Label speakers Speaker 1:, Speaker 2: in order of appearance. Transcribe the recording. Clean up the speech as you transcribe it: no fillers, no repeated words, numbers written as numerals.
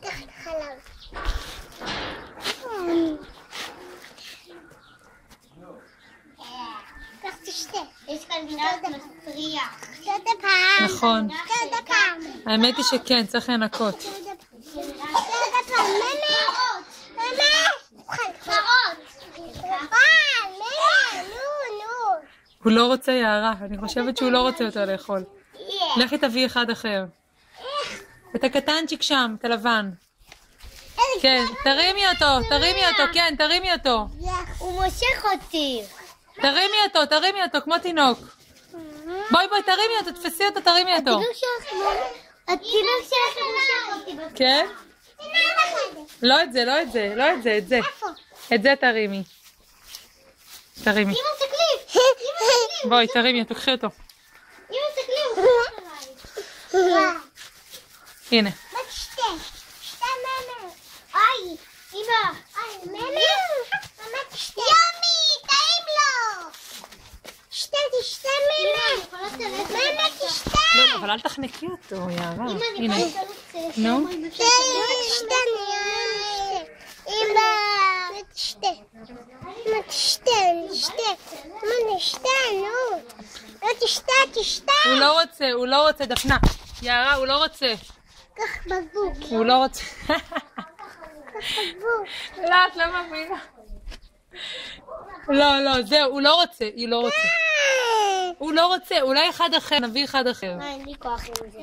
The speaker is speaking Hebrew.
Speaker 1: קח את החלב. קח תשתה. יש כאן בינת מסריח. שתה פעם.
Speaker 2: נכון.
Speaker 1: שתה פעם.
Speaker 2: האמת היא שכן, צריך לנקות.
Speaker 1: שתה פעם.
Speaker 2: הוא לא רוצה יערה, אני חושבת שהוא לא רוצה אותו לאכול. לכי תביא אחד אחר. את הקטנצ'יק שם, את הלבן. כן, תרימי אותו, כן, תרימי אותו.
Speaker 1: הוא מושך אותי.
Speaker 2: תרימי אותו, כמו תינוק. בואי, תרימי אותו, תפסי אותו, תרימי אותו.
Speaker 1: התינוק שלך מושך אותי.
Speaker 2: כן? לא את זה, את זה. את זה תרימי. תרימי.
Speaker 1: אמא תקליף.
Speaker 2: בואי, תרימי, תקחי אותו.
Speaker 1: אמא תקליף.
Speaker 2: הנה.
Speaker 1: מה תשתה? שתה ממה. אוי, אמא. ממה? ממה תשתה? יומי, טעים לו. תשתה ממה. ממה תשתה.
Speaker 2: לא, אבל אל תחנקי אותו, יערה. הנה. נו.
Speaker 1: תשתה. אמא. תשתה. אמא תשתה. אמא נשתה, נו. לא תשתה.
Speaker 2: הוא לא רוצה, דפנה. יערה, הוא לא רוצה.
Speaker 1: קח בקבוק.
Speaker 2: הוא לא רוצה.
Speaker 1: קח בקבוק.
Speaker 2: לא, את לא מבינה. לא, זהו, הוא לא רוצה, הוא לא רוצה, אולי אחד אחר, נביא אחד אחר.
Speaker 1: אין לי כוח עם זה.